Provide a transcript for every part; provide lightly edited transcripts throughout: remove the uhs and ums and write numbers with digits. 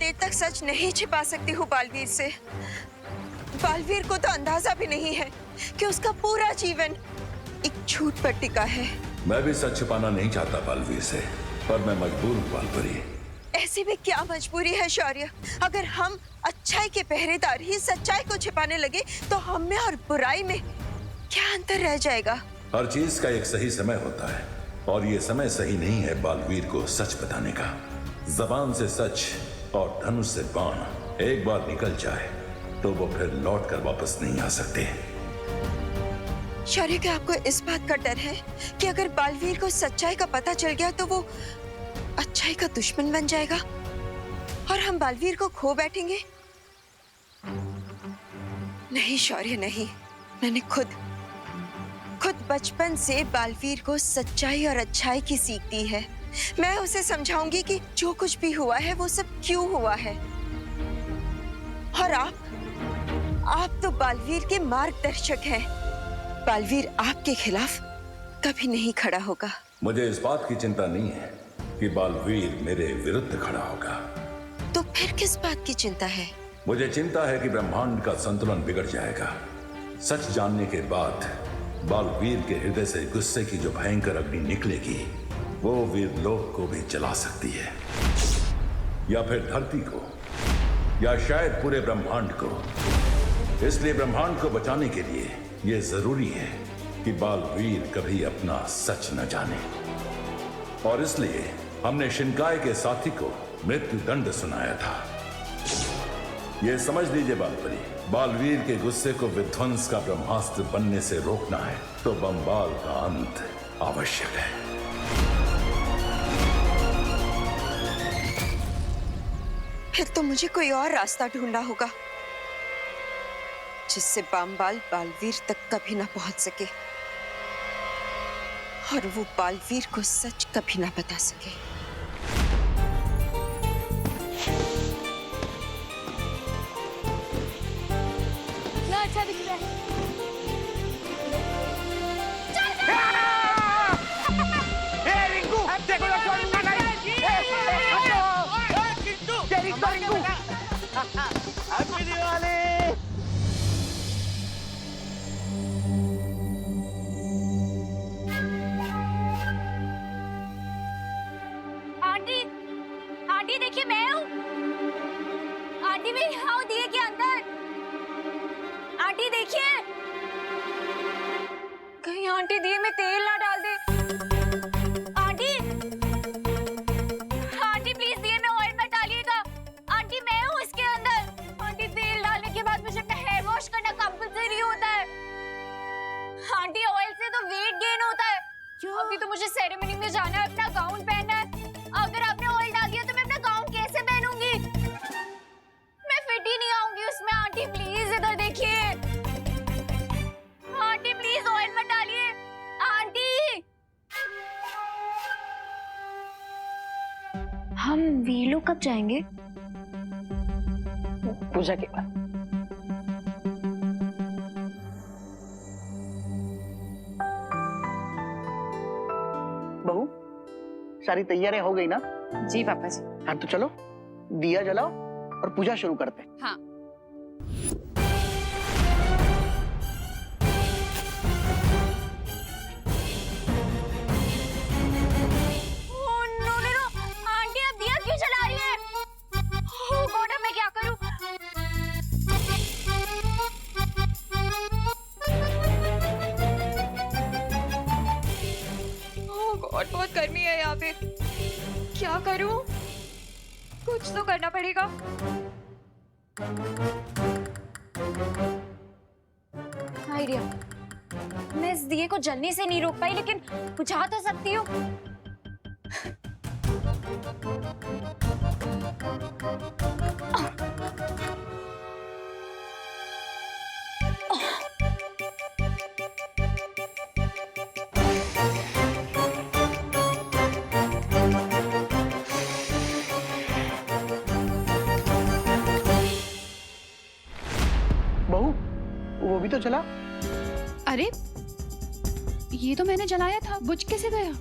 देर तक सच नहीं छिपा सकती हूँ बालवीर से। बालवीर को तो अंदाजा भी नहीं है कि उसका पूरा जीवन एक झूठ पर टिका है। मैं भी सच छिपाना नहीं चाहता बालवीर से, पर मैं मजबूर हूँ बालपरी। ऐसी भी क्या मजबूरी है शौर्य? अगर हम अच्छाई के पहरेदार ही सच्चाई को छिपाने लगे तो हम में और बुराई में क्या अंतर रह जाएगा? हर चीज का एक सही समय होता है और ये समय सही नहीं है बालवीर को सच बताने का। जबान से सच और धनुष से बाण एक बार निकल जाए तो वो फिर लौट कर वापस नहीं आ सकते। शौर्य, क्या आपको इस बात का डर है कि अगर बालवीर को सच्चाई का पता चल गया तो वो अच्छाई का दुश्मन बन जाएगा और हम बालवीर को खो बैठेंगे? नहीं शौर्य, नहीं। मैंने खुद बचपन से बालवीर को सच्चाई और अच्छाई की सीख दी है। मैं उसे समझाऊंगी कि जो कुछ भी हुआ है वो सब क्यों हुआ है। और आप तो बालवीर के मार्गदर्शक हैं। बालवीर आपके खिलाफ कभी नहीं खड़ा होगा। मुझे इस बात की चिंता नहीं है कि बालवीर मेरे विरुद्ध खड़ा होगा। तो फिर किस बात की चिंता है? मुझे चिंता है कि ब्रह्मांड का संतुलन बिगड़ जाएगा। सच जानने के बाद बालवीर के हृदय से गुस्से की जो भयंकर अग्नि निकलेगी वो वीरलोक को भी जला सकती है, या फिर धरती को, या शायद पूरे ब्रह्मांड को। इसलिए ब्रह्मांड को बचाने के लिए यह जरूरी है कि बालवीर कभी अपना सच न जाने। और इसलिए हमने शिनकाय के साथी को मृत्यु दंड सुनाया था। यह समझ लीजिए बालपरी, बालवीर के गुस्से को विध्वंस का ब्रह्मास्त्र बनने से रोकना है तो बंबाल का अंत आवश्यक है। फिर तो मुझे कोई और रास्ता ढूंढना होगा जिससे बंबाल बालवीर तक कभी ना पहुंच सके और वो बालवीर को सच कभी ना बता सके। अच्छा दिख रहा है। रिंकू, देखो ना छोड़ ना नहीं। रिंकू, हैप्पी दिवाली। आंटी देखिए मैं हूँ। आंटी मैं यहाँ हूँ दिए के अंदर। आंटी देखिए, कहीं आंटी दिए में तेल ना डाल दे। आंटी प्लीज दिए में ऑयल मत डालिएगा। आंटी मैं हूँ इसके अंदर। आंटी तेल डालने के बाद मुझे अपना हेयर वॉश करना कंपल्सरी होता है। आंटी ऑयल से तो वेट गेन होता है। अभी तो मुझे सेरेमनी में जाना है, अपना गाउन पहनना है। अगर आपने ऑयल डाल दिया तो मैं अपना गाउन कैसे पहनूंगी? मैं फिट ही नहीं आऊंगी उसमें। आंटी प्लीज इधर देखिए। आंटी प्लीज ऑयल मत डालिए। आंटी, हम वीलो कब जाएंगे? पूजा के बाद। बहू, सारी तैयारियां हो गई ना? जी पापा जी। हाँ तो चलो दिया जलाओ और पूजा शुरू करते हैं। हाँ। आंटी अब दिया क्यों जला रही है? ओह गॉड, अब मैं क्या करूं? ओह गॉड, बहुत गर्मी है यहाँ पे। क्या करूं? कुछ तो करना पड़ेगा। आइडिया, मैं इस दिए को जलने से नहीं रोक पाई, लेकिन बुझा तो सकती हूँ। बहू, वो भी तो चला। अरे ये तो मैंने जलाया था, बुझ कैसे गया?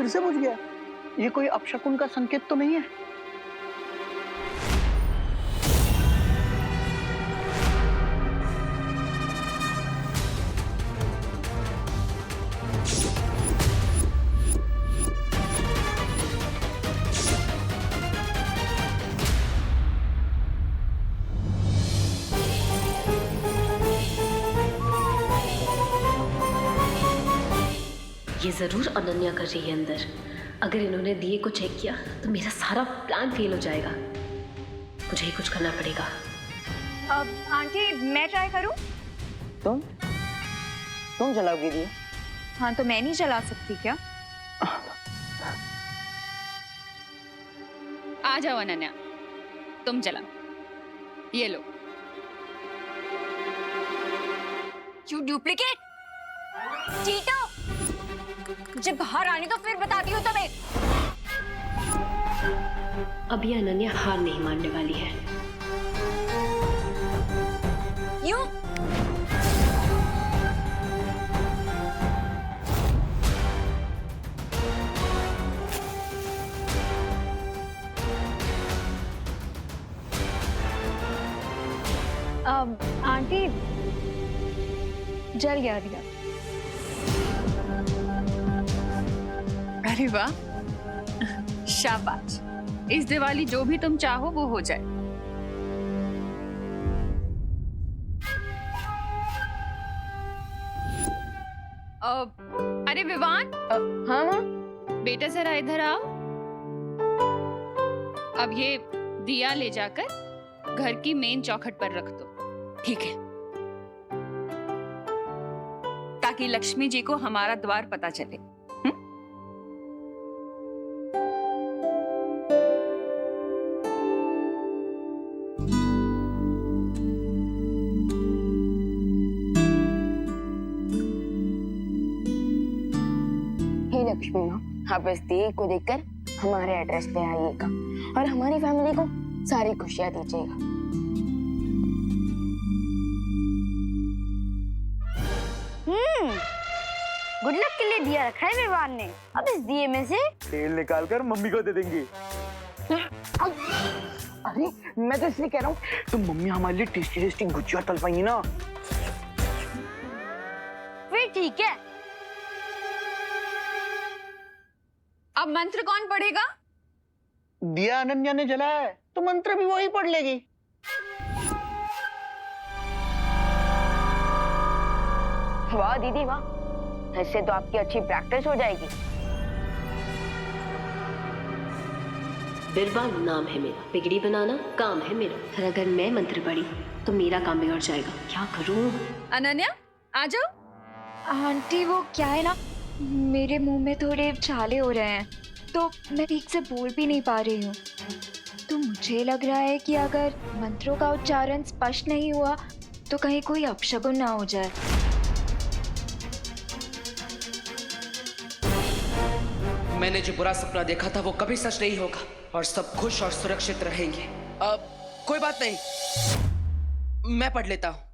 फिर से बुझ गया। ये कोई अपशकुन का संकेत तो नहीं है? ये जरूर अनन्या कर रही है अंदर। अगर इन्होंने दिए को चेक किया तो मेरा सारा प्लान फेल हो जाएगा। मुझे ही कुछ करना पड़ेगा। आंटी मैं ट्राई करूं? तुम जलाओगी दिया? हाँ तो मैं नहीं जला सकती क्या? आ जाओ अनन्या, तुम जलाओ। ये लो। You duplicate cheater! जब बाहर आनी तो फिर बताती हूँ तुम्हें। अब ये अनन्या हार नहीं मानने वाली है। यू आंटी जल गया दिया। अरे वाह, शाबाश। इस दिवाली जो भी तुम चाहो वो हो जाए। अरे विवान। हाँ माँ। बेटा जरा इधर आओ। अब ये दिया ले जाकर घर की मेन चौखट पर रख दो। ठीक है, ताकि लक्ष्मी जी को हमारा द्वार पता चले। हे लक्ष्मी माँ, आप इस दिए को देखकर हमारे एड्रेस पे आइएगा और हमारी फैमिली को सारी खुशियां दीजिएगा। गुड लक के लिए दिया रखा है मेवान ने। अब इस दिए में से तेल निकाल कर मम्मी को दे देंगे। अरे मैं तो इसलिए कह रहा हूँ, तो मम्मी हमारे लिए टेस्टी टेस्टी गुजिया तल पाएंगी ना। फिर ठीक है। अब मंत्र कौन पढ़ेगा? दिया अनन्या ने जलाया है तो मंत्र भी वही पढ़ लेगी। वाह दीदी वाह, इससे तो आपकी अच्छी प्रैक्टिस हो जाएगी। बिरबा नाम है मेरा, बिगड़ी बनाना काम है मेरा। और अगर मैं मंत्र पढ़ी तो मेरा काम बिगड़ जाएगा। क्या करूं? अनन्या आ जाओ। आंटी वो क्या है ना, मेरे मुंह में थोड़े छाले हो रहे हैं तो मैं ठीक से बोल भी नहीं पा रही हूँ। तो मुझे लग रहा है कि अगर मंत्रों का उच्चारण स्पष्ट नहीं हुआ तो कहीं कोई अपशगुन ना हो जाए। मैंने जो बुरा सपना देखा था वो कभी सच नहीं होगा और सब खुश और सुरक्षित रहेंगे। अब कोई बात नहीं, मैं पढ़ लेता हूं।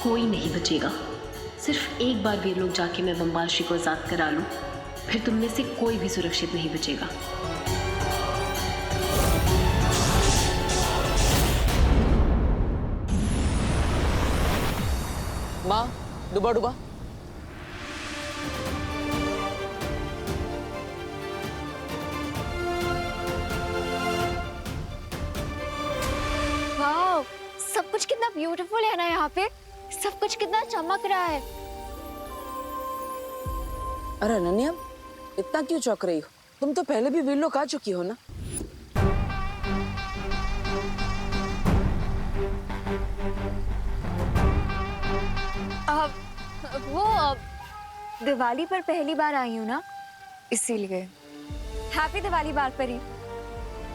कोई नहीं बचेगा। सिर्फ एक बार वीर लोग जाके मैं बम्बालश्री को आजाद करा लूं, फिर तुम में से कोई भी सुरक्षित नहीं बचेगा। माँ डुबा डुबा। वाह, सब कुछ कितना ब्यूटीफुल है ना यहाँ पे। सब कुछ कितना चमक रहा है। अरे अनन्या, इतना क्यों चौंक रही हो? तुम तो पहले भी वीरलोक आ चुकी हो ना। दिवाली पर पहली बार आई हूँ ना, इसीलिए। हैप्पी दिवाली बार परी।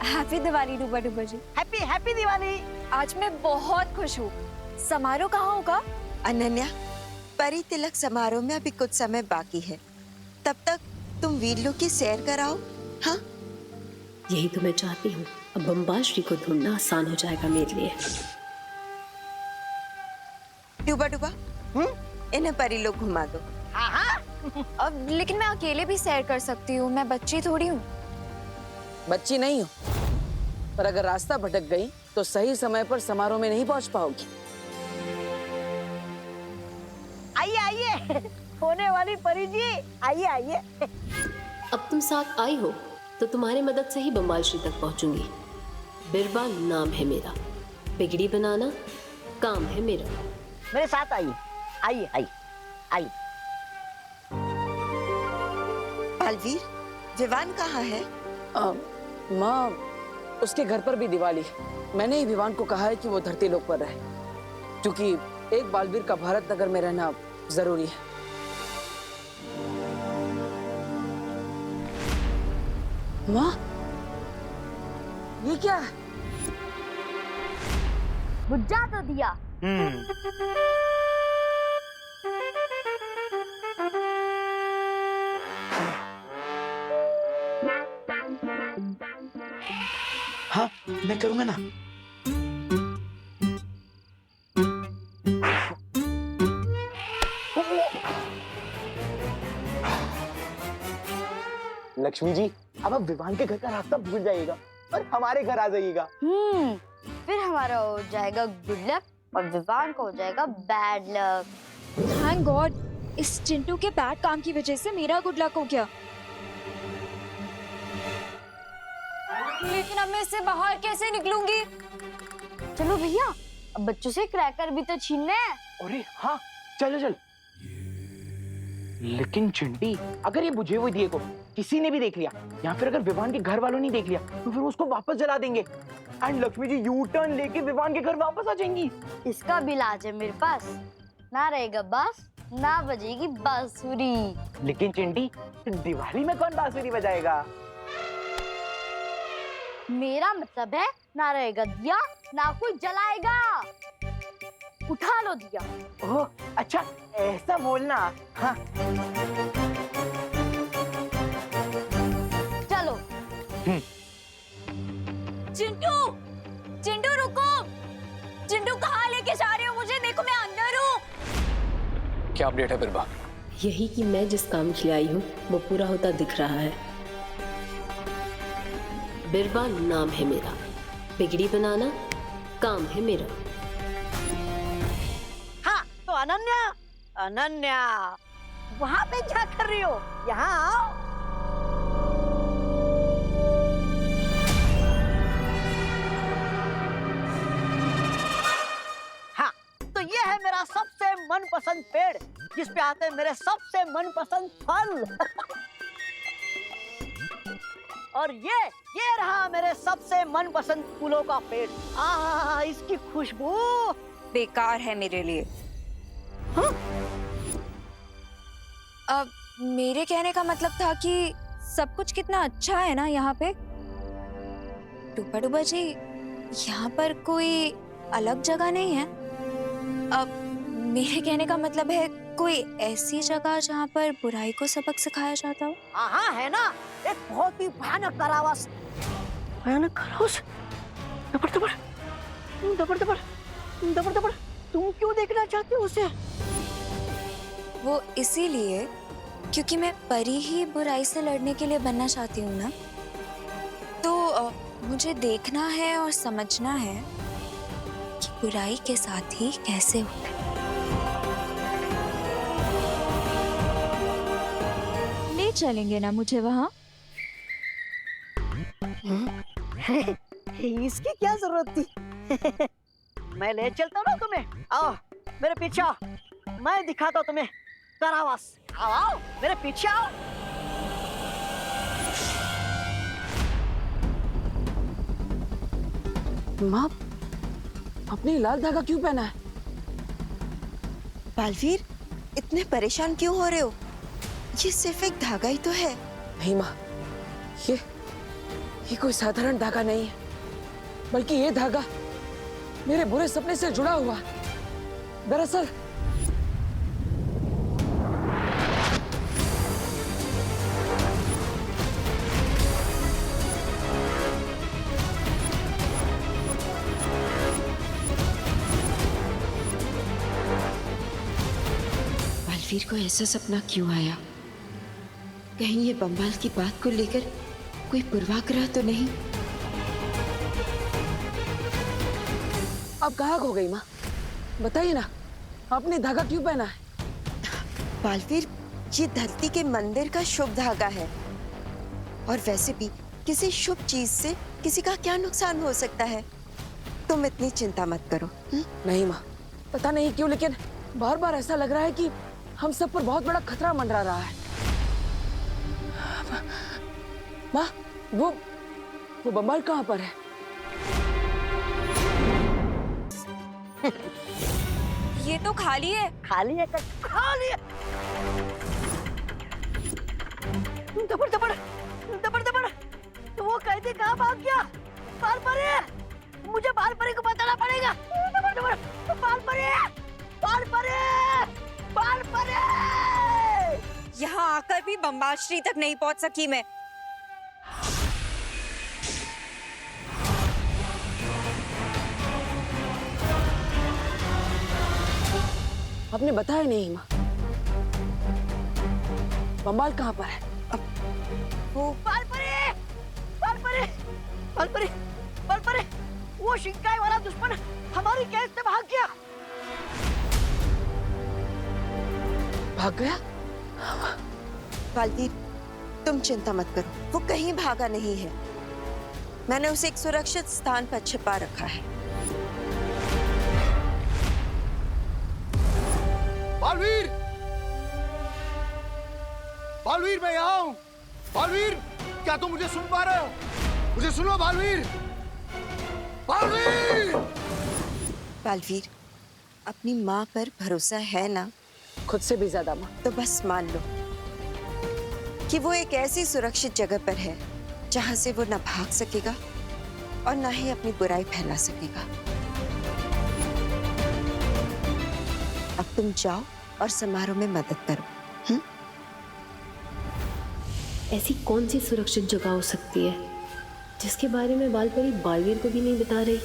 हैप्पी दिवाली डूबा डूबा जी। Happy happy Diwali. आज मैं बहुत खुश हूँ। समारोह कहाँ होगा? अनन्या, परी तिलक समारोह में अभी कुछ समय बाकी है, तब तक तुम वीरलो की सैर कराओ। हाँ, यही तो मैं चाहती हूँ। अब बम्बाश्री को ढूंढना आसान हो जाएगा मेरे लिए। डूबा डूबा, इन्हें परी लोग घुमा दो। अब लेकिन मैं अकेले भी सैर कर सकती हूँ, मैं बच्ची थोड़ी हूँ। बच्ची नहीं हो, पर अगर रास्ता भटक गई तो सही समय पर समारोह में नहीं पहुंच पाओगी। आइए आइए, होने वाली परी जी, आइए आइए। अब तुम साथ आई हो तो तुम्हारी मदद से ही बम्बाश्री तक पहुंचूंगी। बिरबा नाम है मेरा, बिगड़ी बनाना काम है मेरा। मेरे साथ आइए, आइए आइए आइए। बालवीर, विवान कहाँ है? माँ, उसके घर पर भी दिवाली। मैंने ही विवान को कहा है कि वो धरती लोक पर रहे, क्योंकि एक बालवीर का भारत नगर में रहना जरूरी है। माँ, ये क्या है? बुझा तो दिया। हाँ, मैं करूंगा ना। लक्ष्मी जी, अब आप विवान के घर का रास्ता भूल जाइएगा और हमारे घर आ जाइएगा। फिर हमारा हो जाएगा गुड लक और विवान को हो जाएगा बैड लक। थैंक गॉड, इस चिंटू के बैड काम की वजह से मेरा गुड लक हो गया। लेकिन अब मैं इससे बाहर कैसे निकलूंगी? चलो भैया, अब बच्चों से क्रैकर भी तो छीनने हैं। अरे हाँ, चलो चल। लेकिन चिंटी, अगर ये बुझे हुए दिए को किसी ने भी देख लिया या फिर अगर विवान के घर वालों ने देख लिया तो फिर उसको वापस जला देंगे and Lakshmi ji U turn लेके विवान के घर वापस आ जाएंगी। इसका भी इलाज है मेरे पास। ना रहेगा बांस, ना बजेगी बांसुरी। लेकिन चिंटी, दिवाली में कौन बांसुरी बजाएगा? मेरा मतलब है ना रहेगा दिया, ना कोई जलाएगा। उठा लो दिया। ओह अच्छा, ऐसा बोलना। हाँ चलो। चिंटू, चिंटू रुको। चिंटू कहाँ लेके जा रहे हो मुझे? देखो मैं अंदर हूँ। क्या अपडेट है बिरबा? यही कि मैं जिस काम के लिए आई हूँ वो पूरा होता दिख रहा है। बिरबा नाम है मेरा, बिगड़ी बनाना काम है मेरा। हाँ तो अनन्या, अनन्या वहाँ पे क्या कर रही हो? यहाँ आओ। हाँ तो ये है मेरा सबसे मनपसंद पेड़, जिस पे आते हैं मेरे सबसे मनपसंद फल। और ये रहा मेरे सबसे मनपसंद फूलों का पेड़। इसकी खुशबू बेकार है मेरे लिए। हाँ? अब मेरे कहने का मतलब था कि सब कुछ कितना अच्छा है ना यहाँ पे। डूबा डूबा जी, यहाँ पर कोई अलग जगह नहीं है? अब मेरे कहने का मतलब है कोई ऐसी जगह जहाँ पर बुराई को सबक सिखाया जाता हो। हाँ है ना, एक बहुत ही भयानक कारावास। भयानक कारावास? दबड़ दबड़ दबड़ दबड़ दबड़ दबड़, तुम क्यों देखना चाहते हो उसे? वो इसीलिए क्योंकि मैं परी ही बुराई से लड़ने के लिए बनना चाहती हूँ ना, तो मुझे देखना है और समझना है कि बुराई के साथ ही कैसे होता है। ले चलेंगे ना मुझे वहाँ? इसकी क्या जरूरत थी? मैं ले चलता हूँ ना तुम्हें। आओ मेरे पीछे आओ, मैं दिखाता हूँ तुम्हें कारावास। आओ मेरे पीछे आओ। माँ, अपनी लाल धागा क्यों पहना है? बालवीर, इतने परेशान क्यों हो रहे हो? ये सिर्फ एक धागा ही तो है। नहीं माँ, ये कोई साधारण धागा नहीं है, बल्कि ये धागा मेरे बुरे सपने से जुड़ा हुआ है। दरअसल बालवीर को ऐसा सपना क्यों आया? कहीं ये बम्बाल की बात को लेकर कोई पूर्वाग्रह तो नहीं? आप कहाँ खो गई माँ? बताइए ना, आपने धागा क्यों पहना है? बालवीर, ये धरती के मंदिर का शुभ धागा है, और वैसे भी किसी शुभ चीज से किसी का क्या नुकसान हो सकता है? तुम इतनी चिंता मत करो। नहीं माँ, पता नहीं क्यों, लेकिन बार बार ऐसा लग रहा है कि हम सब पर बहुत बड़ा खतरा मंडरा रहा है। माँ, वो बम्बाल कहाँ पर है? ये तो खाली है। खाली है, खाली है। दबड़ दबड़ दबड़ दबड़, तो वो कैसे कहाँ भाग गया? बाल परे, मुझे बाल परे को बताना पड़ेगा। दबड़ दबड़, बाल परे, बाल परे, बाल परे। यहाँ आकर भी बम्बाल श्री तक नहीं पहुँच सकी मैं। आपने बताया नहीं माँ, बम्बाल कहाँ पर है? वो बाल परे, बाल परे, बाल परे, बाल परे, वो शिंकाई वाला दुश्मन हमारी कैद से भाग गया। भाग गया? बालवीर, तुम चिंता मत करो, वो कहीं भागा नहीं है। मैंने उसे एक सुरक्षित स्थान पर छिपा रखा है। बालवीर! बालवीर, मैं यहाँ हूँ। बालवीर, क्या तुम मुझे सुन पा रहे हो? मुझे सुनो बालवीर! बालवीर! बालवीर, अपनी माँ पर भरोसा है ना? खुद से भी ज्यादा माँ। तो बस मान लो कि वो एक ऐसी सुरक्षित जगह पर है जहां से वो ना भाग सकेगा और ना ही अपनी बुराई फैला सकेगा। अब तुम जाओ और समारोह में मदद करो। ऐसी कौन सी सुरक्षित जगह हो सकती है जिसके बारे में बालपरी बालवीर को भी नहीं बता रही?